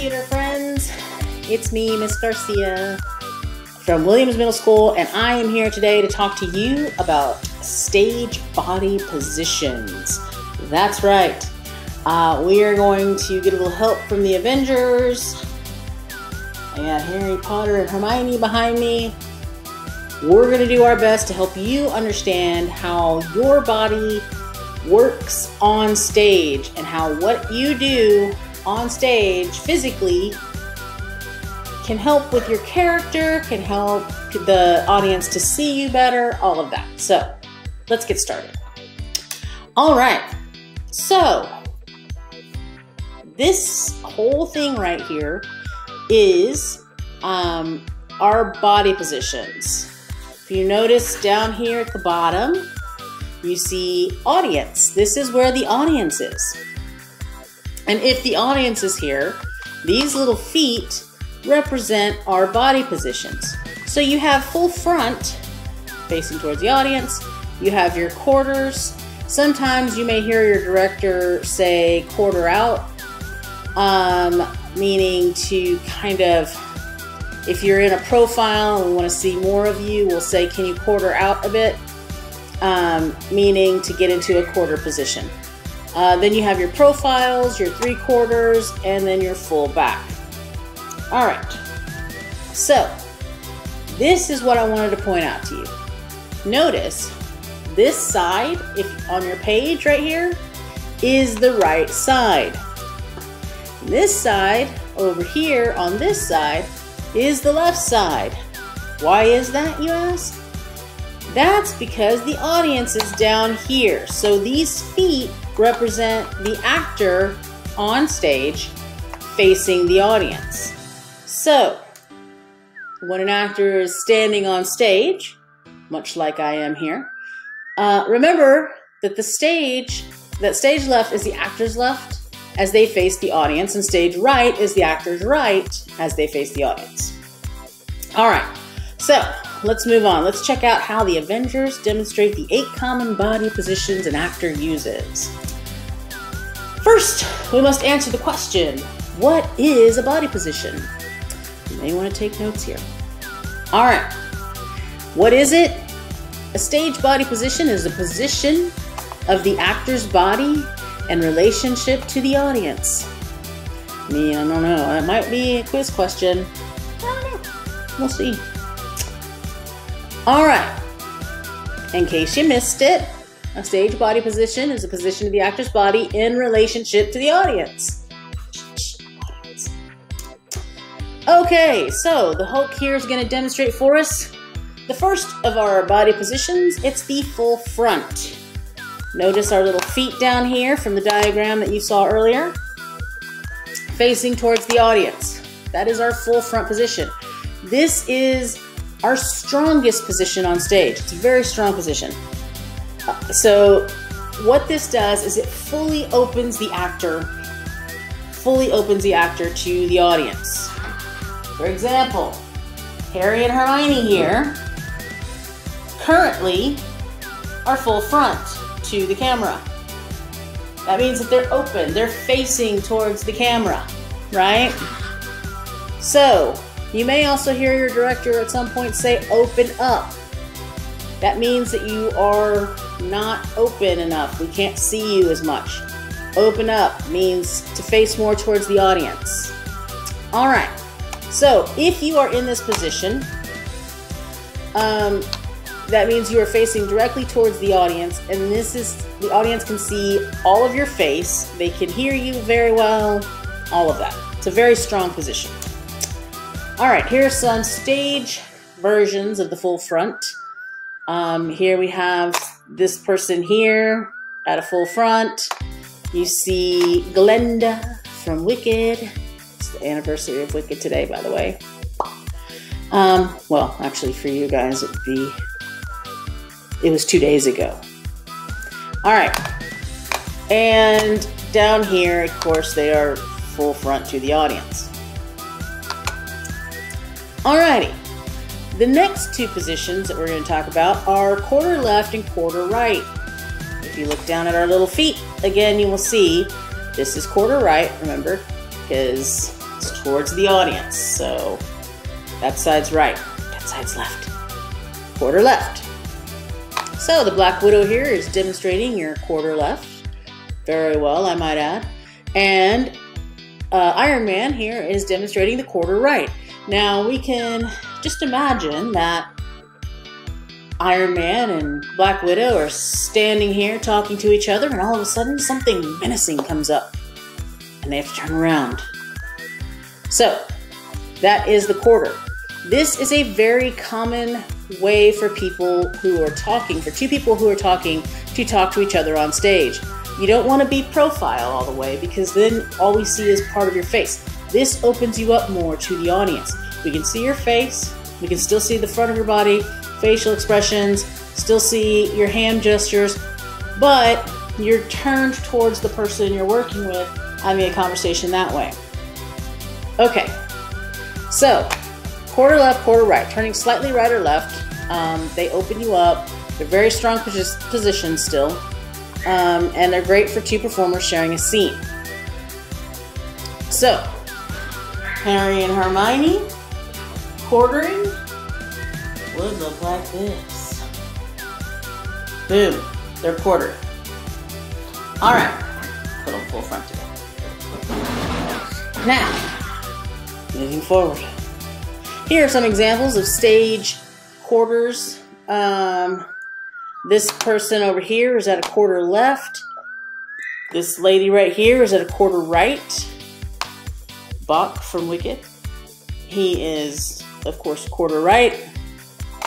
theater friends. It's me, Miss Garcia from Williams Middle School, and I am here today to talk to you about stage body positions. That's right. We are going to get a little help from the Avengers. I got Harry Potter and Hermione behind me. We're going to do our best to help you understand how your body works on stage and how what you do on stage physically can help with your character, can help the audience to see you better, all of that. So let's get started. All right, so this whole thing right here is our body positions. If you notice down here at the bottom, you see audience. This is where the audience is. And if the audience is here, these little feet represent our body positions. So you have full front facing towards the audience. You have your quarters. Sometimes you may hear your director say quarter out, meaning to kind of, if you're in a profile and we want to see more of you, we'll say, can you quarter out a bit? Meaning to get into a quarter position. Then you have your profiles, your 3/4, and then your full back. All right, so this is what I wanted to point out to you. Notice this side, if on your page right here, is the right side. This side over here on this side is the left side. Why is that, you ask? That's because the audience is down here. So these feet represent the actor on stage facing the audience. So when an actor is standing on stage, much like I am here, remember that stage left is the actor's left as they face the audience, and stage right is the actor's right as they face the audience. All right, so let's move on. Let's check out how the Avengers demonstrate the 8 common body positions an actor uses. First, we must answer the question, what is a body position? You may want to take notes here. All right, what is it? A stage body position is a position of the actor's body in relationship to the audience. I mean, I don't know. It might be a quiz question. I don't know. We'll see. All right. In case you missed it, a stage body position is a position of the actor's body in relationship to the audience. Okay, so the Hulk here is going to demonstrate for us the first of our body positions. It's the full front. Notice our little feet down here from the diagram that you saw earlier, facing towards the audience. That is our full front position. This is our strongest position on stage. It's a very strong position. So what this does is it fully opens the actor to the audience. For example, Harry and Hermione here currently are full front to the camera. That means that they're open, they're facing towards the camera, right? So you may also hear your director at some point say, open up. That means that you are not open enough. We can't see you as much. Open up means to face more towards the audience. All right. So if you are in this position, that means you are facing directly towards the audience, and the audience can see all of your face. They can hear you very well, all of that. It's a very strong position. All right, here are some stage versions of the full front. Here we have this person here at a full front. You see Glenda from Wicked. It's the anniversary of Wicked today, by the way. Well, actually for you guys, it was 2 days ago. All right, and down here, of course, they are full front to the audience. Alrighty, the next 2 positions that we're going to talk about are quarter left and quarter right. If you look down at our little feet, again, you will see this is quarter right, remember, because It's towards the audience. So that side's right, that side's left. Quarter left. So the Black Widow here is demonstrating your quarter left. Very well, I might add. And Iron Man here is demonstrating the quarter right. Now we can just imagine that Iron Man and Black Widow are standing here talking to each other, and all of a sudden something menacing comes up and they have to turn around. So that is the quarter. This is a very common way for people who are talking, for two people who are talking, to talk to each other on stage. You don't want to be profile all the way, because then all we see is part of your face. This opens you up more to the audience. We can see your face, we can still see the front of your body, facial expressions, still see your hand gestures, but you're turned towards the person you're working with, having a conversation that way. Okay, so quarter left, quarter right, turning slightly right or left. They open you up. They're very strong positions still. And they're great for two performers sharing a scene. So, Harry and Hermione quartering would look like this. Boom, they're quartered. All right, put them full front together. Now, moving forward. Here are some examples of stage quarters. This person over here is at a quarter left. This lady right here is at a quarter right. Bach from Wicked. He is, of course, quarter right.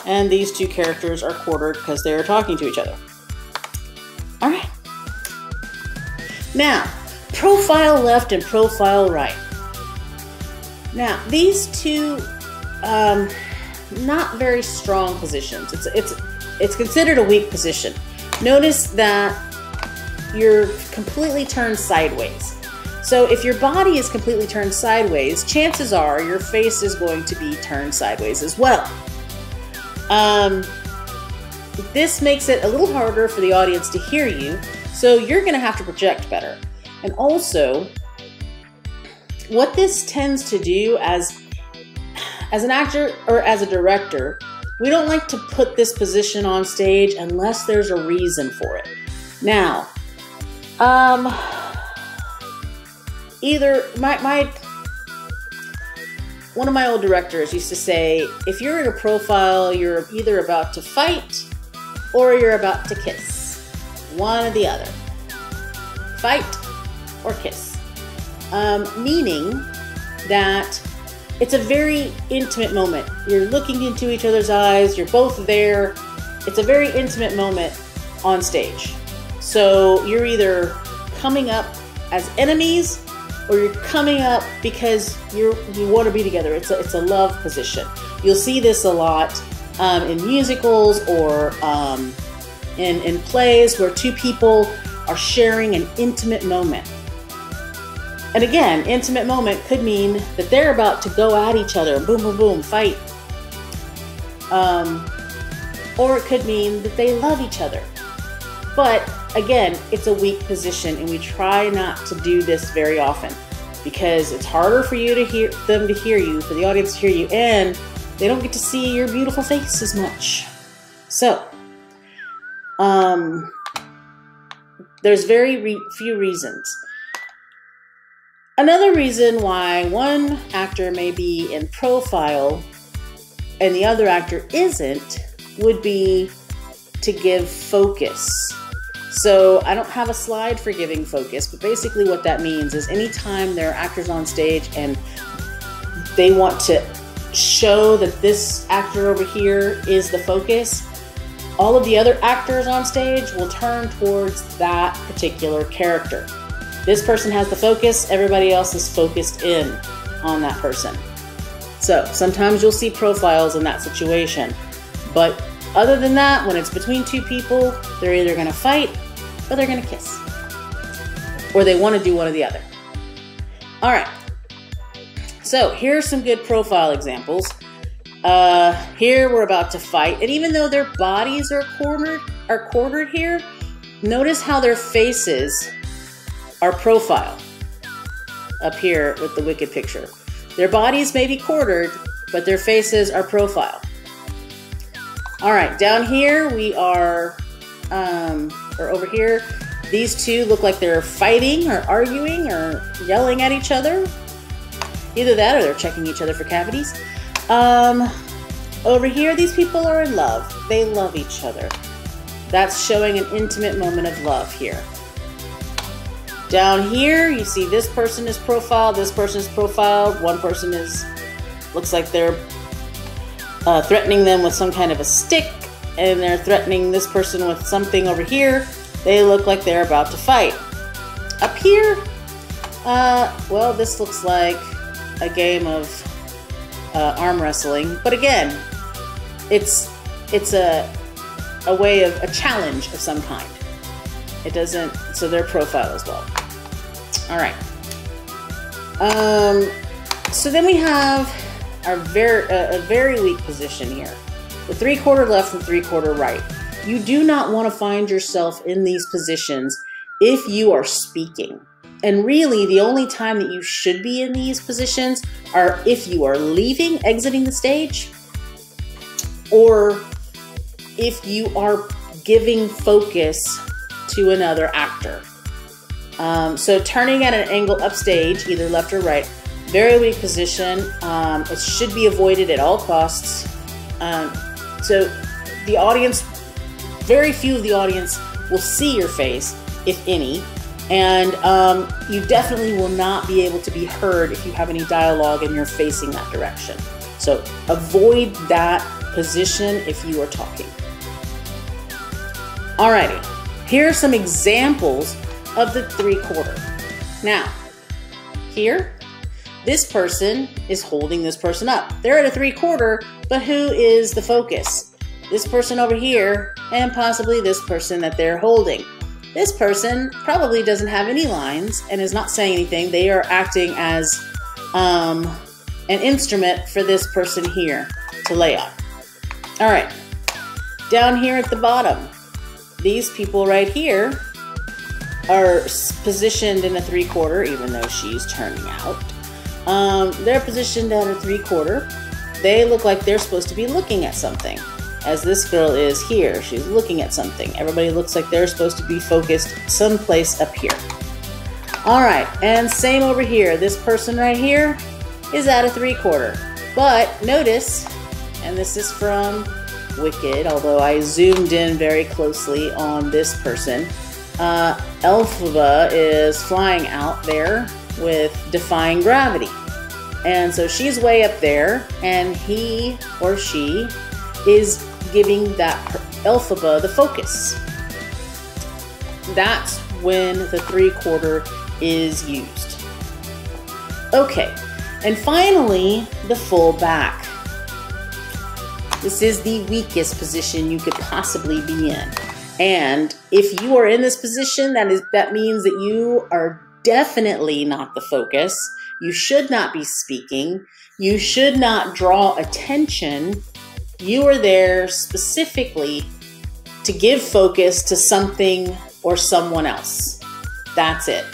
And these two characters are quartered because they are talking to each other. All right. Now, profile left and profile right. Now, these two, not very strong positions. It's considered a weak position. Notice that you're completely turned sideways. So if your body is completely turned sideways, chances are your face is going to be turned sideways as well. This makes it a little harder for the audience to hear you, so you're going to have to project better. And also, what this tends to do as an actor or as a director, we don't like to put this position on stage unless there's a reason for it. Now, one of my old directors used to say, if you're in a profile, you're either about to fight or you're about to kiss. One or the other. Fight or kiss. Meaning that it's a very intimate moment. You're looking into each other's eyes. You're both there. It's a very intimate moment on stage. So you're either coming up as enemies or you're coming up because you want to be together. It's a love position. You'll see this a lot in musicals or in plays where two people are sharing an intimate moment. And again, intimate moment could mean that they're about to go at each other, boom, boom, boom, fight. Or it could mean that they love each other. But again, it's a weak position, and we try not to do this very often because it's harder for you to hear them to hear you, for the audience to hear you, and they don't get to see your beautiful face as much. So, there's very few reasons. Another reason why one actor may be in profile and the other actor isn't would be to give focus. So I don't have a slide for giving focus, but basically what that means is anytime there are actors on stage and they want to show that this actor over here is the focus, all of the other actors on stage will turn towards that particular character. This person has the focus, everybody else is focused in on that person. So sometimes you'll see profiles in that situation. But other than that, when it's between two people, they're either going to fight or they're going to kiss. Or they want to do one or the other. All right. So here are some good profile examples. Here we're about to fight. And even though their bodies are quartered here, notice how their faces are profile up here with the Wicked picture. Their bodies may be quartered, but their faces are profile. All right, down here we are, or over here, these two look like they're fighting or arguing or yelling at each other. Either that or they're checking each other for cavities. Over here, these people are in love. They love each other. That's showing an intimate moment of love here. Down here, you see this person is profiled, this person is profiled. One person looks like they're threatening them with some kind of a stick, and they're threatening this person with something over here. They look like they're about to fight. Up here, well, this looks like a game of arm wrestling, but again, it's a way of a challenge of some kind. It doesn't, so they're profile as well. All right. So then we have our a very weak position here. The 3/4 left and 3/4 right. You do not want to find yourself in these positions if you are speaking. And really, the only time that you should be in these positions are if you are leaving, exiting the stage, or if you are giving focus to another actor. So turning at an angle upstage, either left or right, very weak position. It should be avoided at all costs. So the audience, very few of the audience will see your face, if any, and you definitely will not be able to be heard if you have any dialogue and you're facing that direction. So avoid that position if you are talking. Alrighty, here are some examples of the 3/4. Now, here, this person is holding this person up. They're at a 3/4, but who is the focus? This person over here, and possibly this person that they're holding. This person probably doesn't have any lines and is not saying anything. They are acting as an instrument for this person here to lay on. All right, down here at the bottom, these people right here are positioned in a 3/4, even though she's turning out. They're positioned at a 3/4. They look like they're supposed to be looking at something. As this girl is here, she's looking at something. Everybody looks like they're supposed to be focused someplace up here. All right, and same over here. This person right here is at a 3/4. But notice, and this is from Wicked, although I zoomed in very closely on this person, Elphaba is flying out there with defying gravity. And so she's way up there, and he or she is giving that Elphaba the focus. That's when the 3/4 is used. Okay, and finally, the full back. This is the weakest position you could possibly be in. And if you are in this position, that means that you are definitely not the focus. You should not be speaking. You should not draw attention. You are there specifically to give focus to something or someone else. That's it.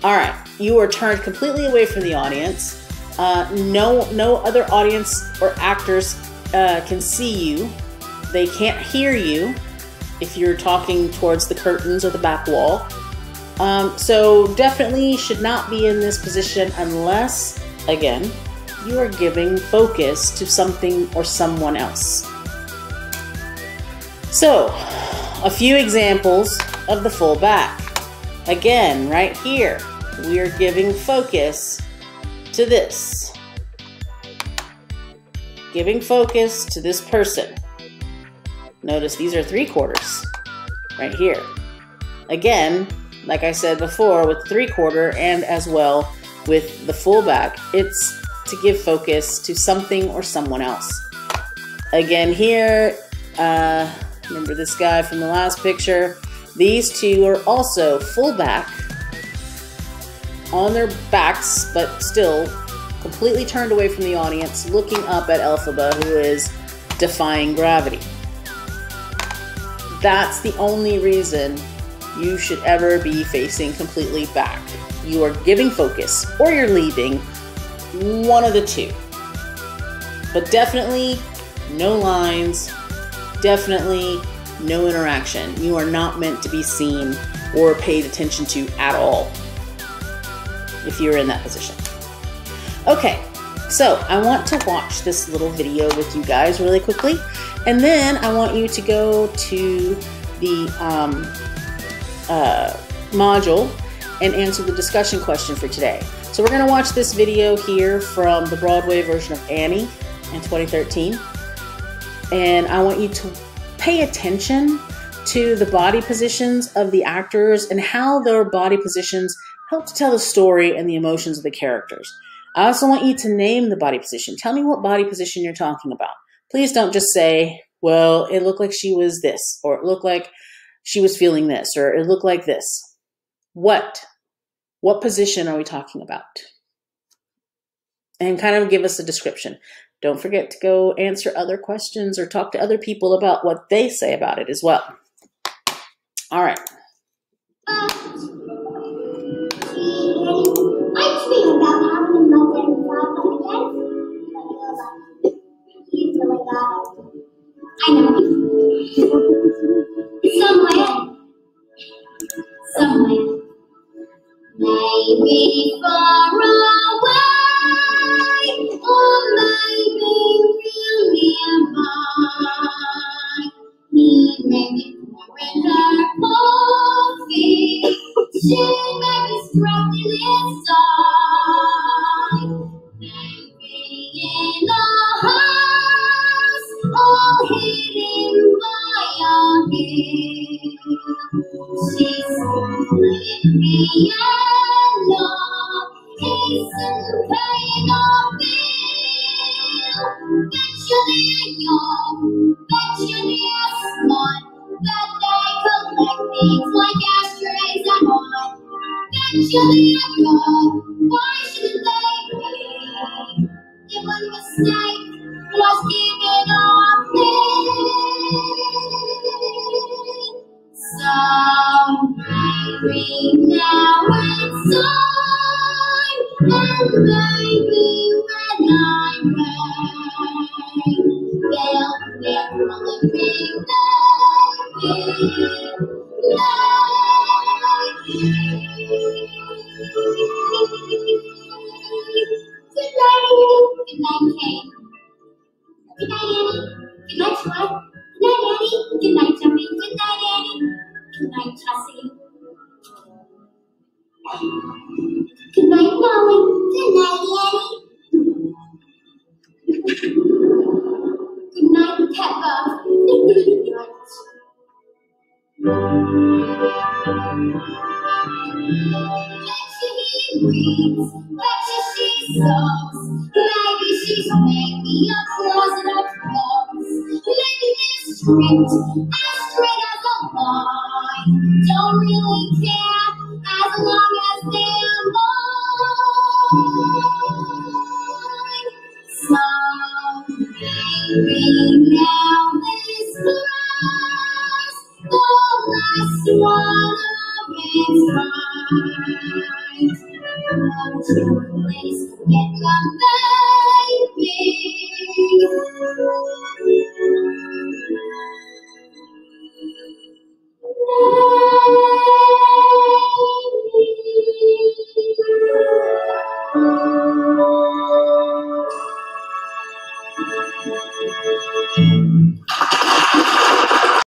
All right, you are turned completely away from the audience. No other audience or actors can see you. They can't hear you if you're talking towards the curtains or the back wall. So definitely should not be in this position unless, again, you are giving focus to something or someone else. So, a few examples of the full back. Again, right here, we are giving focus to this. Giving focus to this person. Notice these are 3/4 right here. Again, like I said before, with 3/4 and as well with the full back, it's to give focus to something or someone else. Again here, remember this guy from the last picture? These two are also full back on their backs, but still completely turned away from the audience, looking up at Elphaba, who is defying gravity. That's the only reason you should ever be facing completely back. You are giving focus, or you're leaving, One of the two. But definitely no lines, definitely no interaction. You are not meant to be seen or paid attention to at all if you're in that position. Okay, so I want to watch this little video with you guys really quickly, and then I want you to go to the module and answer the discussion question for today. So we're going to watch this video here from the Broadway version of Annie in 2013, and I want you to pay attention to the body positions of the actors and how their body positions help to tell the story and the emotions of the characters. I also want you to name the body position. Tell me what body position you're talking about. Please don't just say, well, it looked like she was this, or it looked like she was feeling this, or it looked like this. What position are we talking about? And kind of give us a description. Don't forget to go answer other questions or talk to other people about what they say about it as well. All right. I dream about having a mother and father again. He's really God. I know. Somewhere. Maybe far away, or maybe real nearby. He may be pouring her coffee. She may be stroking his side. Maybe in a house, all hidden by a hill. She's playing piano. He's paying a bill. Bet they're young, bet they're smart, bet they collect things like ashtrays and wine. Bet they're young, why shouldn't they be? The one mistake was giving up me. So maybe now it's time, and maybe when I'm ready, they'll be calling me Good night, Kate. Good night, Annie. Good night, Troy. Good night, Annie. Good night, Jeffy. Good night, Annie. Good night, Jessie. Good night, Molly. Good night, Annie. Good night, Peppa. Good night. Betcha he reads, betcha she sews. Maybe she's making a closet of clothes. Maybe they're strict, as straight as a line. Don't really care as long as they're mine. So maybe now this class, the last one of its kind. Won't you please get my baby?